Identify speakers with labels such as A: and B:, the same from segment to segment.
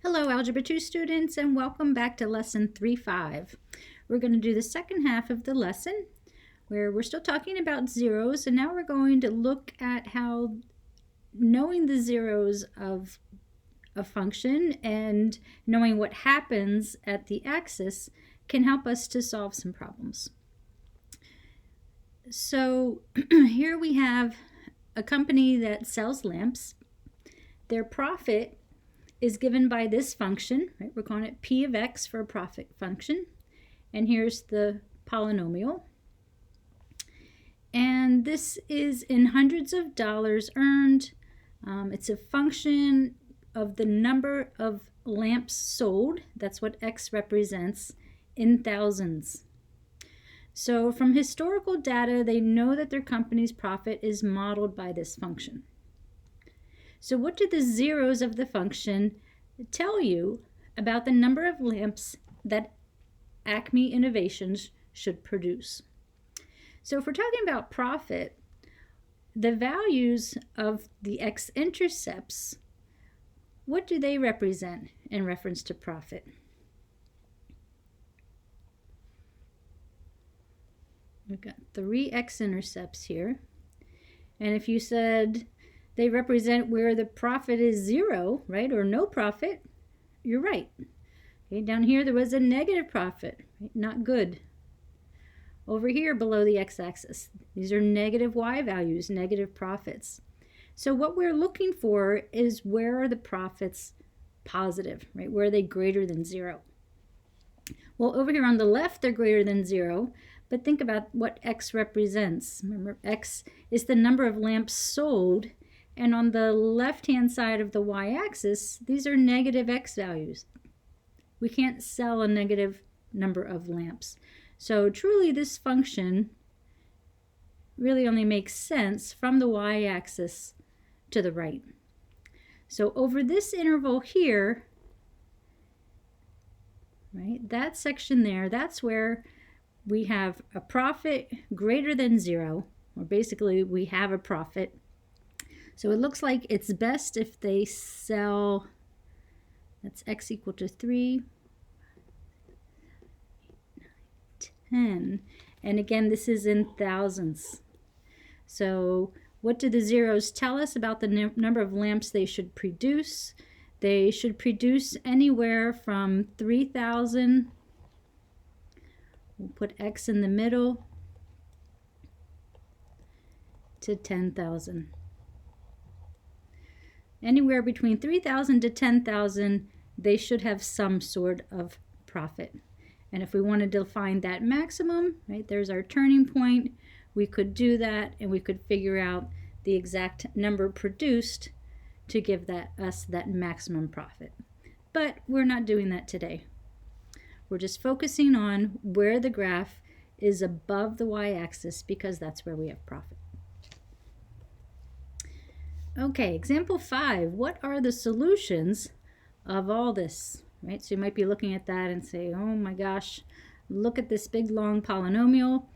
A: Hello, Algebra 2 students, and welcome back to Lesson 3.5. We're going to do the second half of the lesson where we're still talking about zeros, and now we're going to look at how knowing the zeros of a function and knowing what happens at the axis can help us to solve some problems. So here we have a company that sells lamps. Their profit is given by this function, right? We're calling it p of x for a profit function. And here's the polynomial. And this is in hundreds of dollars earned. It's a function of the number of lamps sold. That's what x represents in thousands. So from historical data, they know that their company's profit is modeled by this function. So what do the zeros of the function tell you about the number of lamps that Acme Innovations should produce? So if we're talking about profit, the values of the x-intercepts, what do they represent in reference to profit? We've got 3 x-intercepts here. And if you said they represent where the profit is 0, right, or no profit, you're right. Okay, down here there was a negative profit, right? Not good. Over here below the x-axis, these are negative y values, negative profits. So what we're looking for is where are the profits positive, right? Where are they greater than 0? Well, over here on the left, they're greater than 0, but think about what x represents. Remember, x is the number of lamps sold. And on the left-hand side of the y-axis, these are negative x values. We can't sell a negative number of lamps. So truly this function really only makes sense from the y-axis to the right. So over this interval here, right, that section there, that's where we have a profit greater than 0, or basically we have a profit. So it looks like it's best if they sell, that's x equal to 3, 10. And again, this is in thousands. So what do the zeros tell us about the number of lamps they should produce? They should produce anywhere from 3,000, we'll put x in the middle, to 10,000. Anywhere between 3,000 to 10,000, they should have some sort of profit. And if we wanted to find that maximum, right, there's our turning point, we could do that and we could figure out the exact number produced to give us that maximum profit. But we're not doing that today. We're just focusing on where the graph is above the y-axis because that's where we have profit. Okay, example 5, what are the solutions of all this, right? So you might be looking at that and say, oh my gosh, look at this big long polynomial.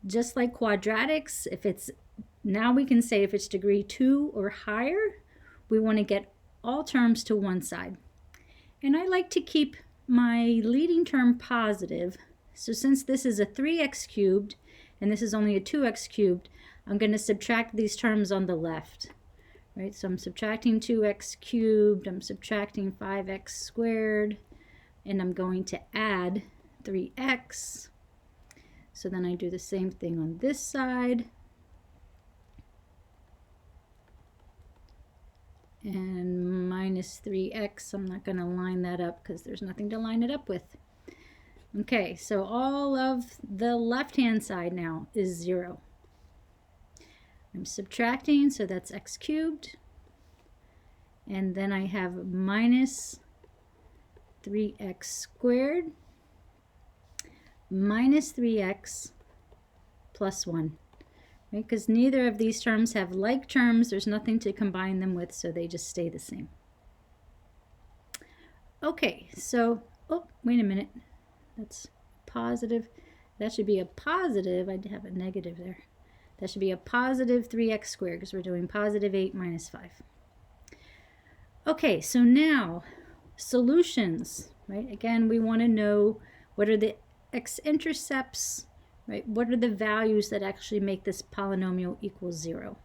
A: Just like quadratics, now we can say if it's degree 2 or higher, we want to get all terms to one side. And I like to keep my leading term positive. So since this is a 3x cubed and this is only a 2x cubed, I'm going to subtract these terms on the left. Right, so I'm subtracting 2x cubed, I'm subtracting 5x squared, and I'm going to add 3x. So then I do the same thing on this side. And minus 3x, I'm not going to line that up because there's nothing to line it up with. Okay, so all of the left-hand side now is 0. I'm subtracting, so that's x cubed. And then I have minus 3x squared minus 3x plus 1. Right? Because neither of these terms have like terms. There's nothing to combine them with, so they just stay the same. Okay, so, oh, wait a minute. That's positive. That should be a positive. I have a negative there. That should be a positive 3x squared because we're doing positive 8 minus 5. Okay, so now solutions, right? Again, we want to know what are the x-intercepts, right? What are the values that actually make this polynomial equal 0?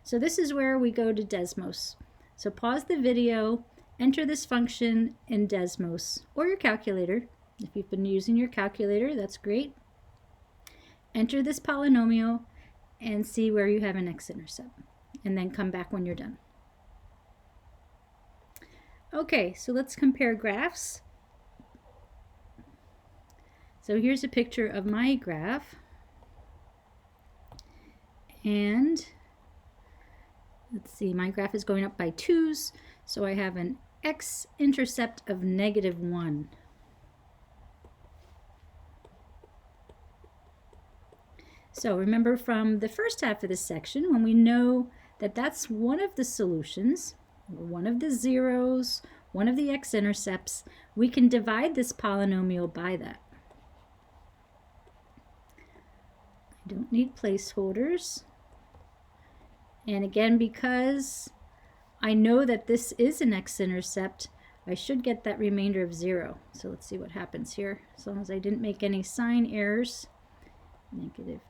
A: So this is where we go to Desmos. So pause the video, enter this function in Desmos or your calculator. If you've been using your calculator, that's great. Enter this polynomial and see where you have an x-intercept, and then come back when you're done. Okay, so let's compare graphs. So here's a picture of my graph, and let's see, my graph is going up by 2's, so I have an x-intercept of -1. So remember from the first half of this section, when we know that that's one of the solutions, one of the zeros, one of the x-intercepts, we can divide this polynomial by that. I don't need placeholders. And again, because I know that this is an x-intercept, I should get that remainder of 0. So let's see what happens here. As long as I didn't make any sign errors. -2.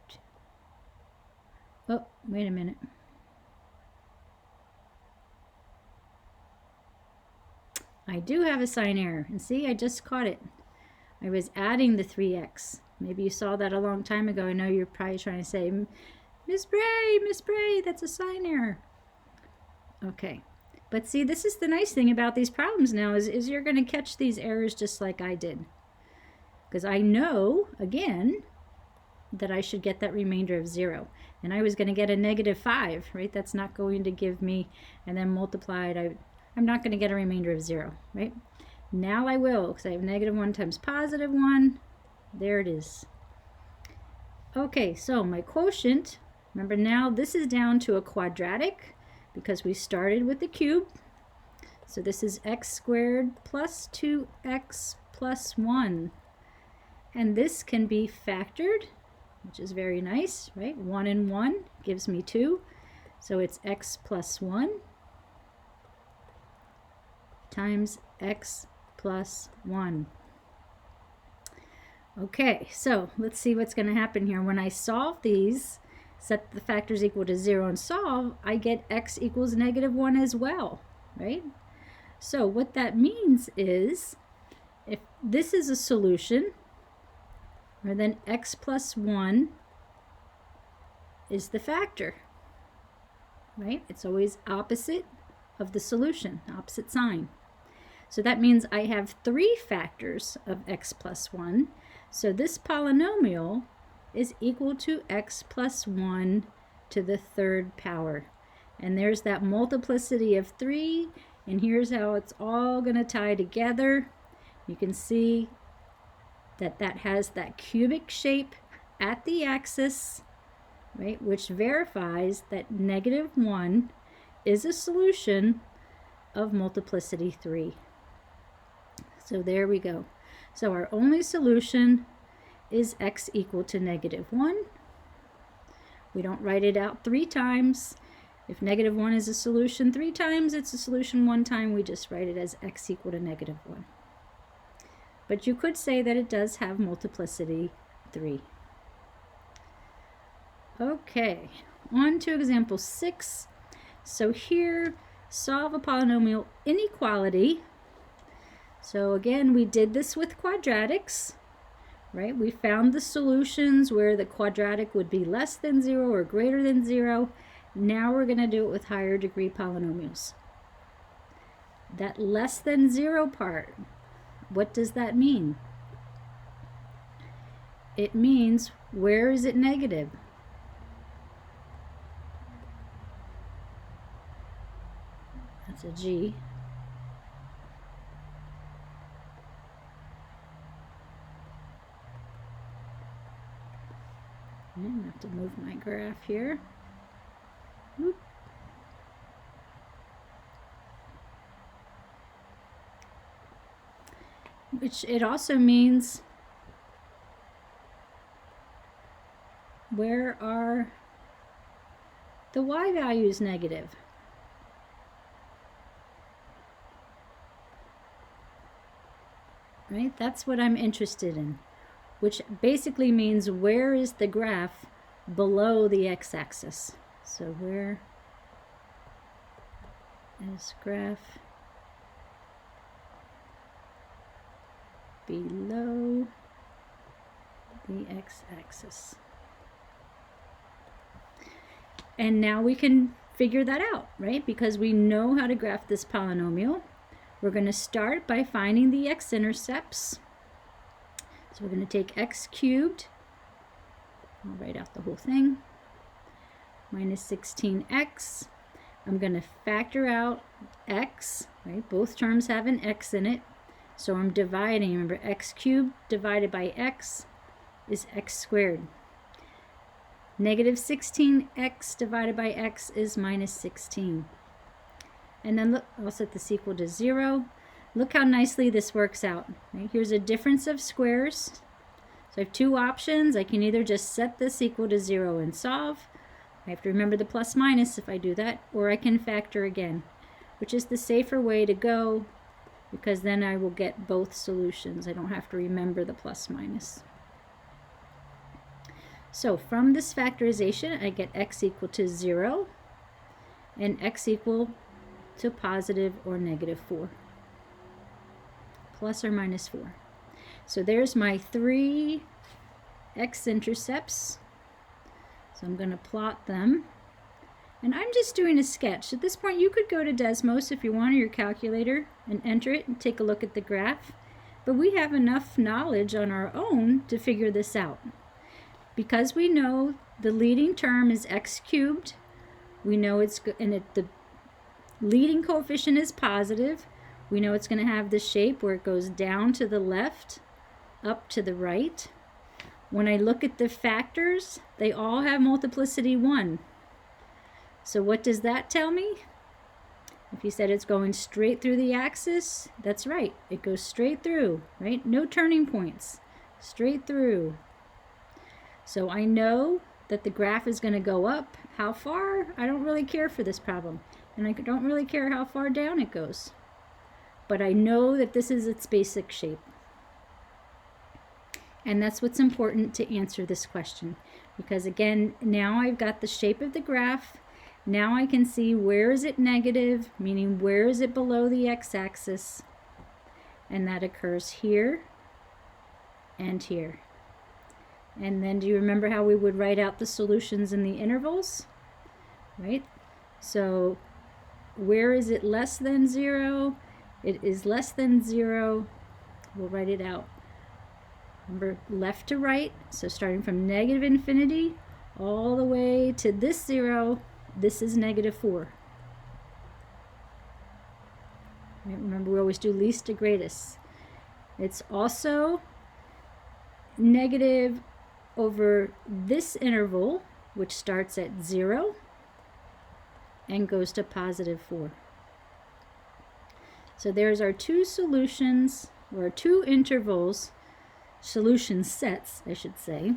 A: Oh, wait a minute. I do have a sign error. And see, I just caught it. I was adding the 3x. Maybe you saw that a long time ago. I know you're probably trying to say, Miss Bray, that's a sign error. Okay. But see, this is the nice thing about these problems now is you're going to catch these errors just like I did. Because I know, again, that I should get that remainder of 0. And I was going to get a -5, right? That's not going to give me, and then multiplied, I'm not going to get a remainder of 0, right? Now I will, because I have -1 times +1. There it is. Okay, so my quotient, remember now this is down to a quadratic because we started with the cube. So this is x squared plus 2x plus 1. And this can be factored, which is very nice, right? 1 and 1 gives me 2. So it's x plus 1 times x plus 1. Okay, so let's see what's going to happen here. When I solve these, set the factors equal to 0 and solve, I get x equals -1 as well, right? So what that means is, if this is a solution, or then x plus 1 is the factor, right? It's always opposite of the solution, opposite sign. So that means I have 3 factors of x plus 1. So this polynomial is equal to x plus 1 to the 3rd power. And there's that multiplicity of 3, and here's how it's all going to tie together. You can see that that has that cubic shape at the axis, right, which verifies that -1 is a solution of multiplicity 3. So there we go. So our only solution is x equal to -1. We don't write it out 3 times. If -1 is a solution 3 times, it's a solution 1 time. We just write it as x equal to -1. But you could say that it does have multiplicity 3. Okay, on to example 6. So here, solve a polynomial inequality. So again, we did this with quadratics, right? We found the solutions where the quadratic would be less than 0 or greater than 0. Now we're going to do it with higher degree polynomials. That less than 0 part, what does that mean? It means, where is it negative? That's a G. I have to move my graph here. Whoop. Which it also means, where are the y values negative? right? That's what I'm interested in, which basically means where is the graph below the x-axis. So where is graph below the x-axis? And now we can figure that out, right? Because we know how to graph this polynomial. We're going to start by finding the x-intercepts. So we're going to take x cubed, I'll write out the whole thing, minus 16x. I'm going to factor out x, right? Both terms have an x in it. So I'm dividing. Remember, x cubed divided by x is x squared. Negative 16x divided by x is minus 16. And then look, I'll set this equal to 0. Look how nicely this works out. Right? Here's a difference of squares. So I have two options. I can either just set this equal to 0 and solve. I have to remember the plus minus if I do that, or I can factor again, which is the safer way to go, because then I will get both solutions. I don't have to remember the plus minus. So from this factorization, I get x equal to 0 and x equal to positive or negative 4, plus or minus 4. So there's my 3 x-intercepts. So I'm going to plot them. And I'm just doing a sketch. At this point, you could go to Desmos if you want, or your calculator, and enter it and take a look at the graph. But we have enough knowledge on our own to figure this out. Because we know the leading term is x cubed, we know it's, the leading coefficient is positive, we know it's going to have the shape where it goes down to the left, up to the right. When I look at the factors, they all have multiplicity 1. So what does that tell me? If you said it's going straight through the axis, that's right. It goes straight through, right? No turning points. Straight through. So I know that the graph is going to go up. How far? I don't really care for this problem. And I don't really care how far down it goes. But I know that this is its basic shape. And that's what's important to answer this question. Because again, now I've got the shape of the graph. Now I can see where is it negative, meaning where is it below the x-axis. And that occurs here and here. And then do you remember how we would write out the solutions in the intervals? Right? So where is it less than 0? It is less than 0. We'll write it out. Remember, left to right. So starting from negative infinity all the way to this 0, this is negative 4. Right? Remember, we always do least to greatest. It's also negative over this interval, which starts at 0 and goes to positive 4. So there's our two solutions, or two intervals, solution sets, I should say.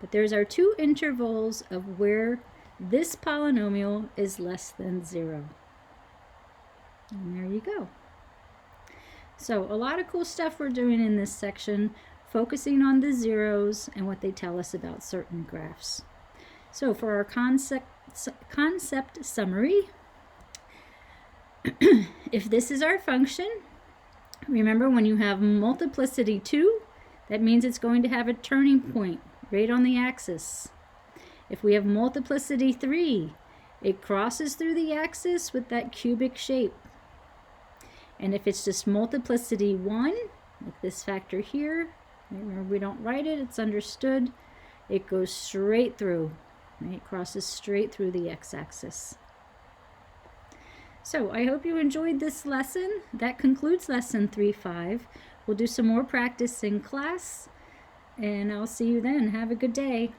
A: But there's our two intervals of where this polynomial is less than 0. And there you go. So a lot of cool stuff we're doing in this section, focusing on the zeros and what they tell us about certain graphs. So for our concept summary, if this is our function, remember when you have multiplicity 2, that means it's going to have a turning point right on the axis. If we have multiplicity 3, it crosses through the axis with that cubic shape. And if it's just multiplicity 1, like this factor here, remember we don't write it, it's understood, it goes straight through, right? It crosses straight through the x-axis. So I hope you enjoyed this lesson. That concludes lesson 3.5. We'll do some more practice in class, and I'll see you then. Have a good day.